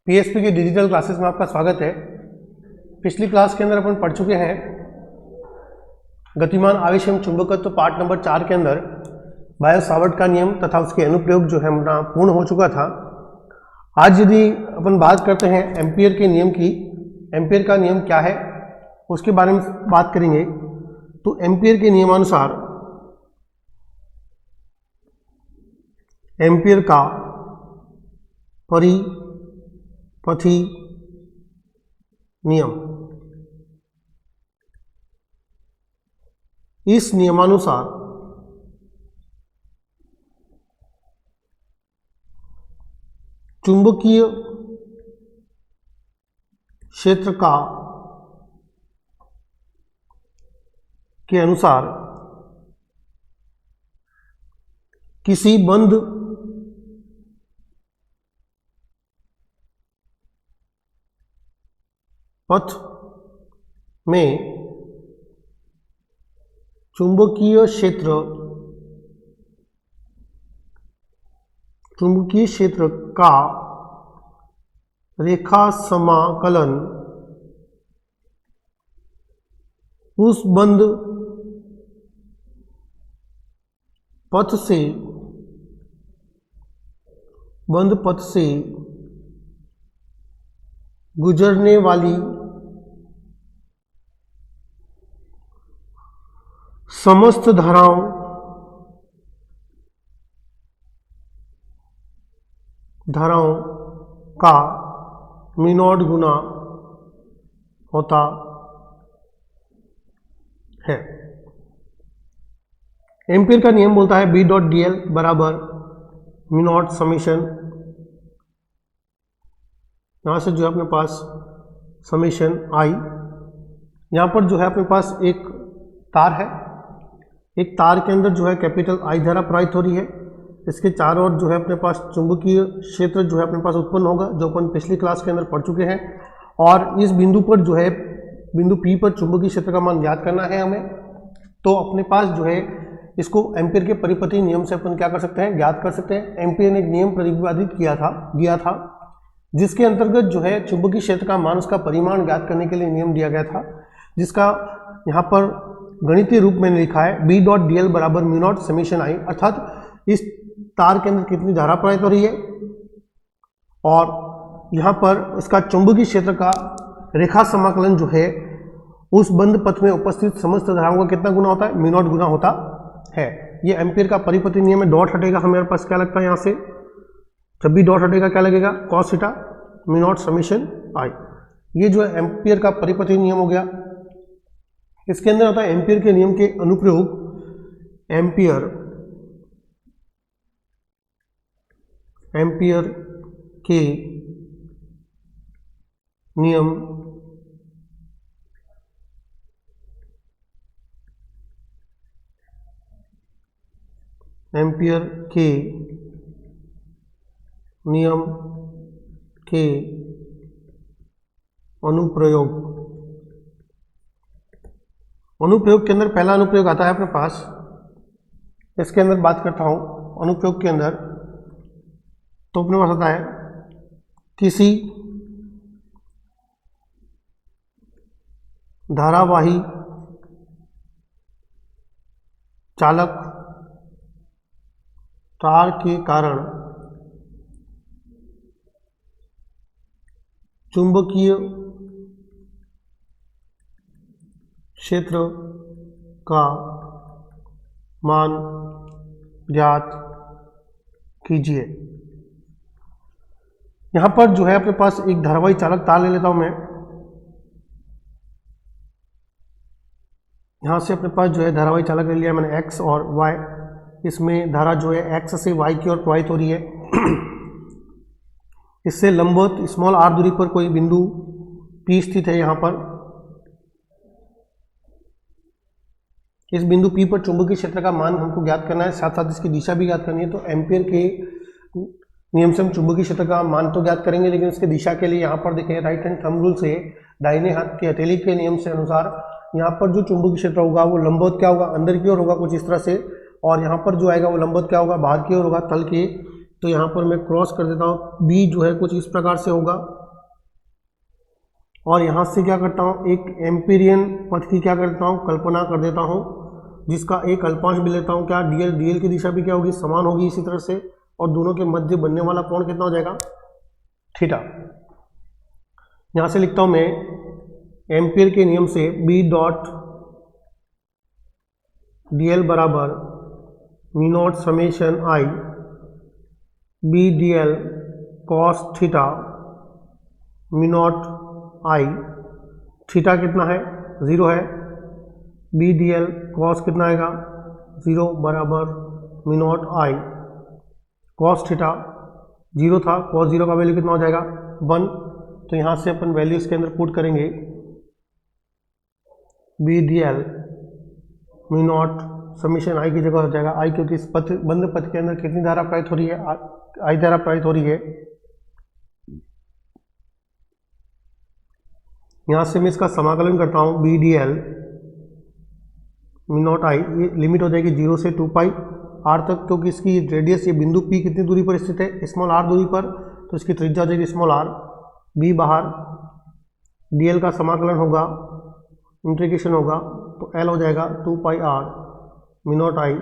PSP की digital classes में आपका स्वागत है। पिछली क्लास के अंदर अपन पढ़ चुके हैं गतिमान आवेश एवं चुंबकत्व पार्ट नंबर 4 के अंदर बायो सावर्ट का नियम तथा उसके अनुप्रयोग जो है हमारा पूर्ण हो चुका था। आज यदि अपन बात करते हैं एम्पियर के नियम की, एम्पियर का नियम क्या है उसके बारे में बात करेंगे। तो एम्पियर के नियमानुसार एम्पियर का परिपथी नियम, इस नियमानुसार चुंबकीय क्षेत्र का के अनुसार किसी बंद पथ में चुंबकीय क्षेत्र का रेखा समाकलन उस बंद पथ से गुजरने वाली समस्त धाराओं का μ0 गुना होता है। एम्पियर का नियम बोलता है B.dl बराबर μ0 समेशन, यहाँ से जो है अपने पास समेशन I, यहाँ पर जो है अपने पास एक तार है, एक तार के अंदर जो है कैपिटल I धारा प्रवाहित हो रही है। इसके चारों ओर जो है अपने पास चुंबकीय क्षेत्र जो है अपने पास उत्पन्न होगा, जो अपन पिछली क्लास के अंदर पढ़ चुके हैं। और इस बिंदु पर जो है बिंदु P पर चुंबकीय क्षेत्र का मान ज्ञात करना है हमें। तो अपने पास जो है इसको एम्पियर के परिपथी नियम से अपन क्या कर सकते हैं, ज्ञात कर सकते हैं। एम्पियर ने एक नियम प्रतिपादित दिया था जिसके अंतर्गत जो है चुंबकीय क्षेत्र का मान, उसका परिमाण ज्ञात करने के लिए नियम दिया गया था, जिसका यहाँ पर गणितीय रूप में लिखा है B.dl बराबर μ0 समेशन I, अर्थात इस तार के अंदर कितनी धारा प्रवाहित हो रही है और यहाँ पर इसका चुंबकीय क्षेत्र का रेखा समाकलन जो है उस बंद पथ में उपस्थित समस्त धाराओं का कितना गुना होता है, μ0 गुना होता है। ये एम्पियर का परिपथी नियम में डॉट हटेगा, हमारे पास क्या लगता है यहाँ से, जब भी डॉट हटेगा क्या लगेगा, cos थीटा μ0 समेशन I। ये जो है एम्पियर का परिपथी नियम हो गया। इसके अंदर होता है एम्पियर के नियम के अनुप्रयोग। एम्पियर के नियम के अनुप्रयोग के अंदर पहला अनुप्रयोग आता है अपने पास। इसके अंदर बात करता हूं अनुप्रयोग के अंदर, तो अपने पास आता है किसी धारावाही चालक तार के कारण चुंबकीय क्षेत्र का मान ज्ञात कीजिए। यहां पर जो है अपने पास एक धारावाही चालक तार ले लेता हूं मैं। यहां से अपने पास जो है धारावाही चालक ले लिया मैंने x और y। इसमें धारा जो है x से y की ओर प्रवाहित हो रही है। इससे लंबवत स्मॉल r दूरी पर कोई बिंदु P स्थित है। यहाँ पर इस बिंदु P पर चुंबकीय क्षेत्र का मान हमको ज्ञात करना है, साथ साथ इसकी दिशा भी ज्ञात करनी है। तो एम्पियर के नियम से हम चुंबकीय क्षेत्र का मान तो ज्ञात करेंगे, लेकिन इसके दिशा के लिए यहाँ पर देखें राइट हैंड थंब रूल से दाहिने हाथ की हथेली के नियम से अनुसार यहाँ पर जो चुंबकीय क्षेत्र होगा वो लंबवत क्या होगा, अंदर की ओर होगा कुछ इस तरह से, और यहाँ पर जो आएगा वो लंबवत क्या होगा, बाहर की ओर होगा, तल के तो यहाँ पर मैं क्रॉस कर देता हूँ, बी जो है कुछ इस प्रकार से होगा, और यहाँ से क्या करता हूँ, एक एम्पीरियन पथ की क्या करता हूँ, कल्पना कर देता हूँ, जिसका एक अल्पांश भी लेता हूँ, क्या डीएल, डीएल की दिशा भी क्या होगी, समान होगी इसी तरह से, और दोनों के मध्य बनने वाला कोण कितना हो जाएगा, थीटा। यहाँ से लिखता हूँ मैं एम्पीयर के नियम से बी डॉट डीएल बराबर mu naught summation I B dl cos theta mu naught I, theta कितना है, 0 है, बी डी एल कॉस कितना आएगा, 0 बराबर म्यू नॉट आई, कॉस थीटा 0 था, कॉस 0 का वैल्यू कितना हो जाएगा, 1। तो यहाँ से अपन वैल्यू इसके अंदर पुट करेंगे, B D L mu naught summation I की जगह हो जाएगा आई, क्योंकि इस पथ बंद पथ के अंदर कितनी धारा प्रवाहित हो रही है, आई धारा प्रवाहित हो रही है। यहाँ से मैं इसका समाकलन करता हूँ, B D L mu naught I, ये लिमिट हो जाएगी 0 से 2 पाई आर तक, क्योंकि इसकी रेडियस, ये बिंदु पी कितनी दूरी पर स्थित है, स्मॉल आर दूरी पर, तो इसकी त्रिज्या हो जाएगी स्मॉल आर, बी बाहर, डी एल का समाकलन होगा, इंटीग्रेशन होगा, तो एल हो जाएगा 2 pi R mu naught I,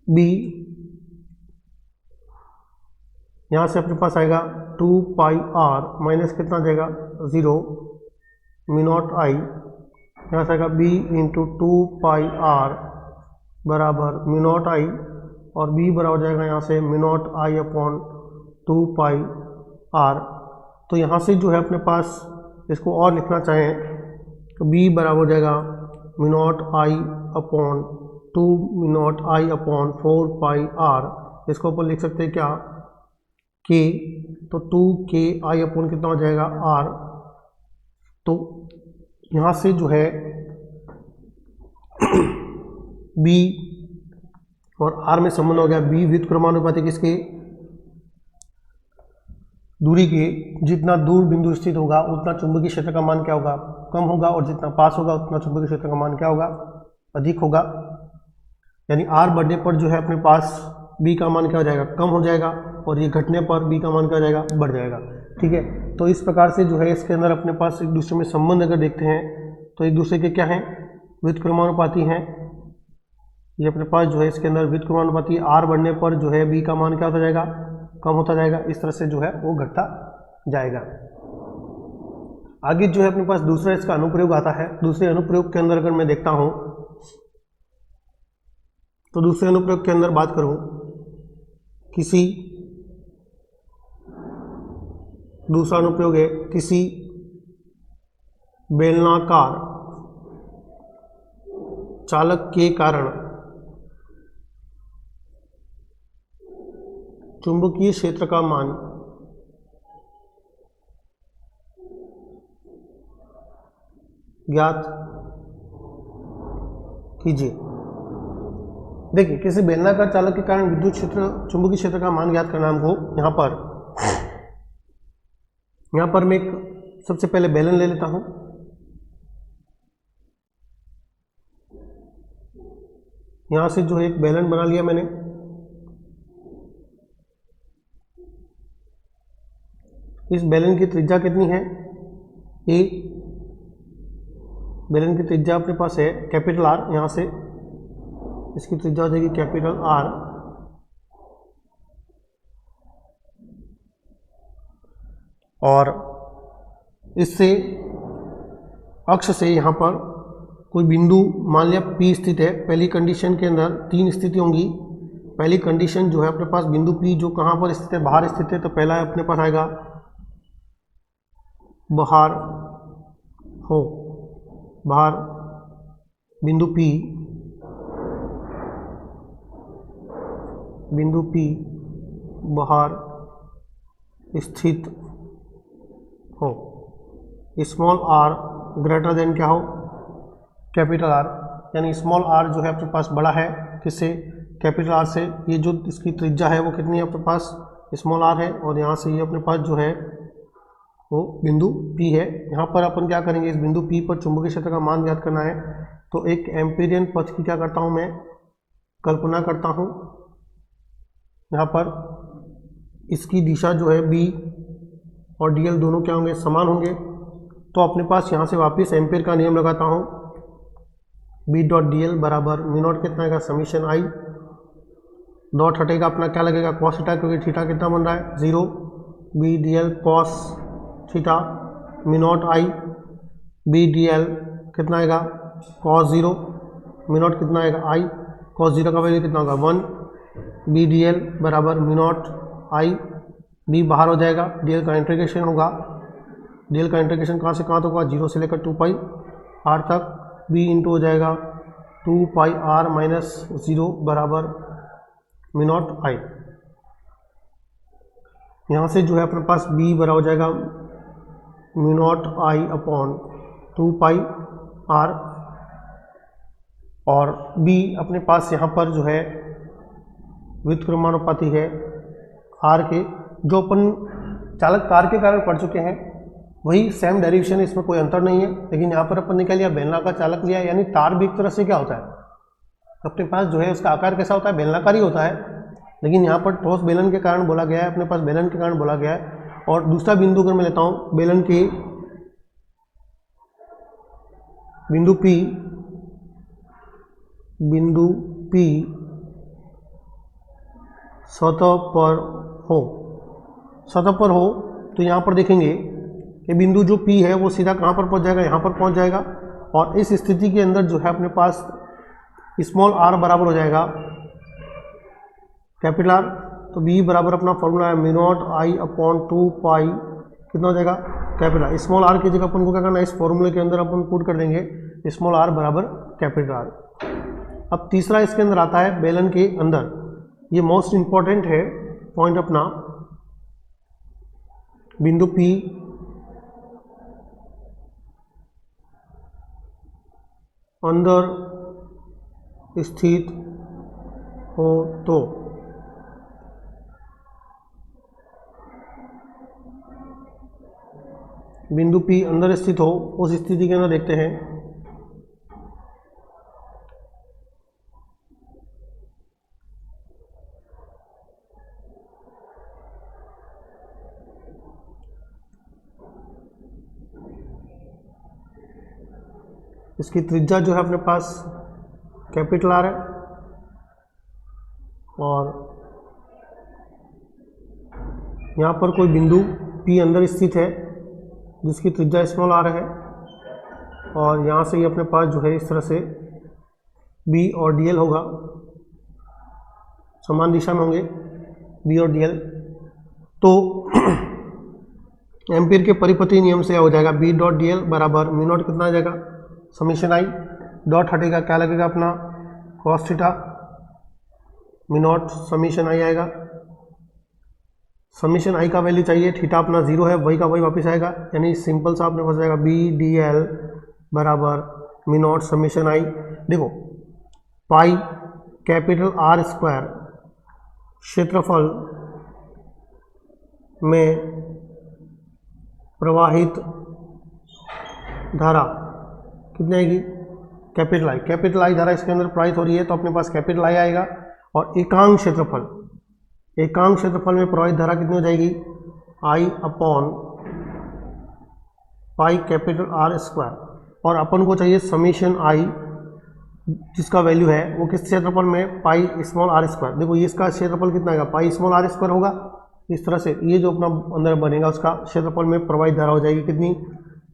B यहाँ से अपने पास आएगा 2 पाई आर माइनस कितना आ जाएगा 0 म्यू नॉट आई, यहाँ से आएगा बी इंटू 2 पाई आर बराबर म्यू नॉट आई, और बी बराबर हो जाएगा यहाँ से mu naught I upon 2 pi R. तो यहाँ से जो है अपने पास इसको और लिखना चाहें तो बी बराबर हो जाएगा mu naught I upon 2 mu naught I upon 4 pi R, इसको ऊपर लिख सकते हैं क्या, के, तो 2 के आई अपॉन कितना हो जाएगा आर। तो यहाँ से जो है बी और आर में संबंध हो गया, बी व्युत्क्रमानुपाती किसके, दूरी के, जितना दूर बिंदु स्थित होगा उतना चुंबकीय क्षेत्र का मान क्या होगा, कम होगा, और जितना पास होगा उतना चुंबकीय क्षेत्र का मान क्या होगा, अधिक होगा। यानी आर बढ़ने पर जो है अपने पास बी का मान क्या हो जाएगा, कम हो जाएगा, और ये घटने पर बी का मान क्या हो जाएगा, बढ़ जाएगा। ठीक है, तो इस प्रकार से जो है इसके अंदर अपने पास एक दूसरे में संबंध अगर देखते हैं तो एक दूसरे के क्या हैं, व्युत्क्रमानुपाती हैं। ये अपने पास जो है इसके अंदर व्युत्क्रमानुपाती, आर बढ़ने पर जो है बी का मान क्या होता जाएगा, कम होता जाएगा, इस तरह से जो है वो घटता जाएगा। आगे जो है अपने पास दूसरा इसका अनुप्रयोग आता है। दूसरे अनुप्रयोग के अंदर अगर मैं देखता हूं तो दूसरे अनुप्रयोग के अंदर बात करूं, किसी दूसरा अनुप्रयोग है, किसी बेलनाकार चालक के कारण चुंबकीय क्षेत्र का मान ज्ञात कीजिए। देखिए, किसी बेलनाकार चालक के कारण विद्युत क्षेत्र, चुंबकीय क्षेत्र का मान ज्ञात करना हमको। यहाँ पर मैं एक सबसे पहले बेलन ले लेता हूं। यहां से जो है एक बेलन बना लिया मैंने। इस बेलन की त्रिज्या कितनी है, ए। बेलन की त्रिज्या अपने पास है कैपिटल आर, यहां से इसकी त्रिज्या हो जाएगी कैपिटल आर, और इससे अक्ष से यहाँ पर कोई बिंदु मान लिया P स्थित है। पहली कंडीशन के अंदर 3 स्थिति होंगी। पहली कंडीशन जो है अपने पास बिंदु P जो कहाँ पर स्थित है, बाहर स्थित है, तो पहला अपने पास आएगा बाहर हो, बाहर बिंदु P, बिंदु P बाहर स्थित हो, स्मॉल आर ग्रेटर देन क्या हो, कैपिटल आर। यानी स्मॉल आर जो है अपने पास बड़ा है किससे, कैपिटल आर से। ये जो इसकी त्रिज्या है वो कितनी है अपने पास, स्मॉल आर है, और यहाँ से ये अपने पास जो है वो बिंदु P है। यहाँ पर अपन क्या करेंगे, इस बिंदु P पर चुंबकीय क्षेत्र का मान ज्ञात करना है। तो एक एम्पीरियन पथ की क्या करता हूँ मैं, कल्पना करता हूँ। यहाँ पर इसकी दिशा जो है बी और डी एल दोनों क्या होंगे, समान होंगे। तो अपने पास यहाँ से वापस एम्पियर का नियम लगाता हूँ, बी डॉट डी एल बराबर म्यू नॉट कितना आएगा, समीशन आई, डॉट हटेगा अपना क्या लगेगा, कॉस थीटा, क्योंकि थीटा कितना बन रहा है 0, B D L cos theta mu naught I, B D L कितना आएगा कॉस 0, म्यू नॉट कितना आएगा आई, कॉस 0 का वैल्यू कितना होगा 1, बी डी एल बराबर म्यू नॉट आई, बी बाहर हो जाएगा, डी एल का इंटीग्रेशन होगा, डी एल का इंटीग्रेशन कहाँ से कहाँ तक होगा, 0 से लेकर 2 पाई आर तक, बी इंटू हो जाएगा 2 पाई आर माइनस 0 बराबर म्यू नॉट आई। यहाँ से जो है अपने पास बी बराबर हो जाएगा mu naught I upon 2 pi R, और बी अपने पास यहाँ पर जो है व्युत्क्रमानुपाती है आर के, जो अपन चालक तार के कारण पढ़ चुके हैं वही सेम डेरिवेशन है, इसमें कोई अंतर नहीं है। लेकिन यहाँ पर अपन ने क्या लिया, बेलनाकार चालक लिया, यानी तार भी एक तरह से क्या होता है, अपने पास जो है उसका आकार कैसा होता है, बेलनाकार ही होता है। लेकिन यहाँ पर ठोस बेलन के कारण बोला गया है, अपने पास बेलन के कारण बोला गया है। और दूसरा बिंदु अगर मैं लेता हूँ, बेलन के बिंदु P सतह पर हो तो यहाँ पर देखेंगे कि बिंदु जो P है वो सीधा कहाँ पर पहुँच जाएगा, यहाँ पर पहुँच जाएगा। और इस स्थिति के अंदर जो है अपने पास स्मॉल r बराबर हो जाएगा कैपिटल R। तो B बराबर अपना फॉर्मूला है म्यू नॉट आई अपॉन 2 पाई कितना हो जाएगा कैपिटल R। स्मॉल r की जगह अपन को क्या करना है, इस फॉर्मूले के अंदर अपन पुट कर देंगे स्मॉल r बराबर कैपिटल R। अब तीसरा इसके अंदर आता है बेलन के अंदर, ये मोस्ट इंपॉर्टेंट है पॉइंट अपना, बिंदु P अंदर स्थित हो तो बिंदु P अंदर स्थित हो, उस स्थिति के अंदर देखते हैं इसकी त्रिज्या जो है अपने पास कैपिटल R है, और यहाँ पर कोई बिंदु P अंदर स्थित है जिसकी त्रिज्या स्मॉल r है, और यहाँ से ही अपने पास जो है इस तरह से B और dl होगा, समान दिशा में होंगे B और dl। तो एम्पीयर के परिपथी नियम से हो जाएगा B डॉट dl बराबर म्यू नॉट कितना आ जाएगा, समीशन आई, डॉट हटेगा क्या लगेगा अपना cos theta, mu naught summation I आएगा। समीशन आई का वैल्यू चाहिए, थीटा अपना 0 है, वही का वही वापस आएगा, यानी सिंपल सा आपने फंस जाएगा बी डी एल बराबर म्यू नॉट समीशन आई। देखो पाई कैपिटल R स्क्वायर क्षेत्रफल में प्रवाहित धारा कितनी आएगी, कैपिटल आई धारा इसके अंदर प्रवाहित हो रही है, तो अपने पास कैपिटल आई आएगा। और एकांक क्षेत्रफल में प्रवाहित धारा कितनी हो जाएगी, I upon pi capital R square, और अपन को चाहिए समीशन आई जिसका वैल्यू है वो किस क्षेत्रफल में, पाई स्मॉल r स्क्वायर। देखो ये इसका क्षेत्रफल कितना आएगा, पाई स्मॉल r स्क्वायर होगा। इस तरह से ये जो अपना अंदर बनेगा उसका क्षेत्रफल में प्रवाहित धारा हो जाएगी कितनी,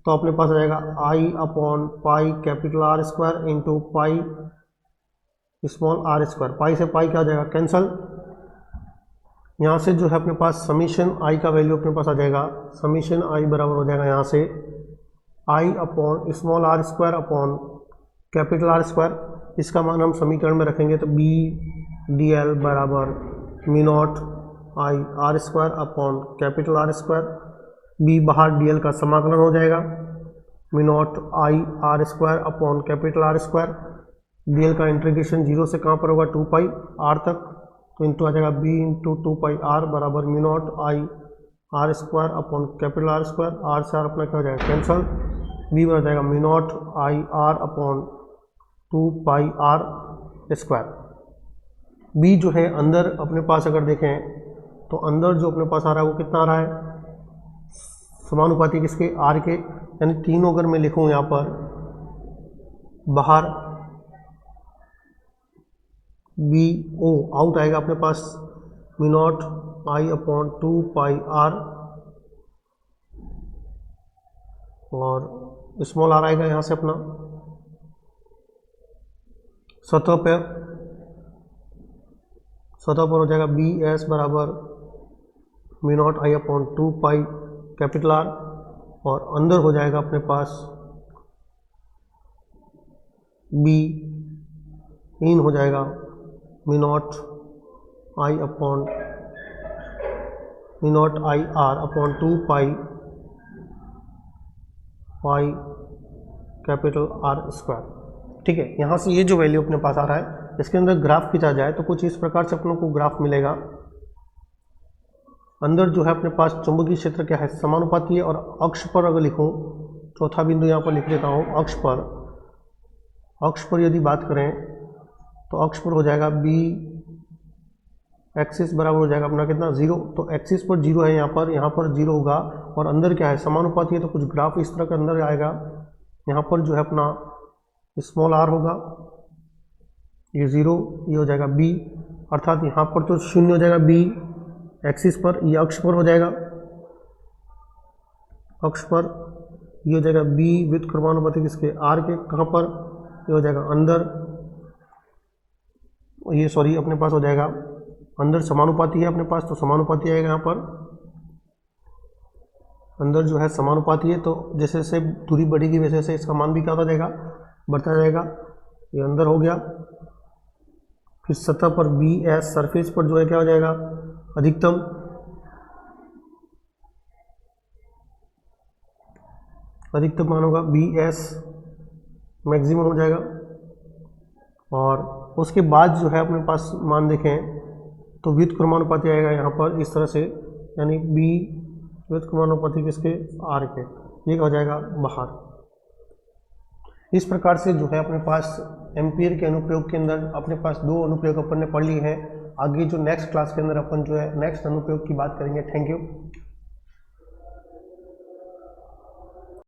तो अपने पास आ जाएगा I upon pi capital R square into pi small r square. Pi से पाई क्या हो जाएगा, कैंसल। यहाँ से जो है अपने पास समीशन आई का वैल्यू अपने पास आ जाएगा, समीशन आई बराबर हो जाएगा यहाँ से I upon small r square upon capital R square. इसका मान हम समीकरण में रखेंगे तो बी डी एल बराबर mu naught I R square upon capital R square, B बाहर डी एल का समाकलन हो जाएगा mu naught I R square upon capital R square, D L का इंटीग्रेशन 0 से कहाँ पर होगा 2 पाई R तक, तो इंटू आ जाएगा b इंटू 2 पाई R बराबर mu naught I R square upon capital R square. R से R अपना क्या हो जाएगा कैंसल, b बन जाएगा mu naught I R upon 2 pi R square. B जो है अंदर अपने पास अगर देखें तो अंदर जो अपने पास आ रहा है वो कितना आ रहा है, समानुपाती किसके, आर के, यानी तीनों अगर मैं लिखूं यहाँ पर बाहर बी ओ आउट आएगा अपने पास mu naught I upon 2 pi R, और स्मॉल आर आएगा यहाँ से अपना सतह पर हो जाएगा बी एस बराबर mu naught I upon 2 pi capital R, और अंदर हो जाएगा अपने पास बी इन हो जाएगा mu naught I R upon 2 pi capital are square. ठीक है, यहाँ से ये जो वैल्यू अपने पास आ रहा है इसके अंदर ग्राफ खींचा जाए तो कुछ इस प्रकार से अपनों को ग्राफ मिलेगा। अंदर जो है अपने पास चुंबकीय क्षेत्र क्या है, समानुपाती है, और अक्ष पर अगर लिखूं, चौथा बिंदु यहाँ पर लिख देता हूँ, अक्ष पर यदि बात करें तो अक्ष पर हो जाएगा बी एक्सिस बराबर हो जाएगा अपना कितना, 0। तो एक्सिस पर 0 है यहाँ पर 0 होगा, और अंदर क्या है, समानुपाती है, तो कुछ ग्राफ इस तरह के अंदर आएगा। यहाँ पर जो है अपना स्मॉल आर होगा, ये 0, ये हो जाएगा बी, अर्थात यहाँ पर तो 0 हो जाएगा बी एक्सिस पर, ये अक्ष पर हो जाएगा, अक्ष पर ये हो जाएगा बी विद क्रमानुपाती किसके, आर के, कहाँ पर, ये हो जाएगा अंदर, ये सॉरी अपने पास हो जाएगा अंदर समानुपाती है अपने पास, तो समानुपाती आएगा यहाँ पर, अंदर जो है समानुपाती है, तो जैसे जैसे दूरी बढ़ेगी वैसे वैसे इसका मान भी क्या होता जाएगा, बढ़ता जाएगा। ये अंदर हो गया, फिर सतह पर बी एस सरफेस पर जो है क्या हो जाएगा, अधिकतम मान होगा बी एस मैक्सिमम हो जाएगा, और उसके बाद जो है अपने पास मान देखें तो व्युत्क्रमानुपाती क्रमानुपाती आएगा यहाँ पर इस तरह से, यानी बी व्युत्क्रमानुपाती क्रमानुपाती किसके, आर के, ये हो जाएगा बाहर। इस प्रकार से जो है अपने पास एम्पीयर के अनुप्रयोग के अंदर अपने पास 2 अनुप्रयोग अपन ने पढ़ लिए हैं। आगे जो नेक्स्ट क्लास के अंदर अपन जो है नेक्स्ट अनुप्रयोग की बात करेंगे। Thank you.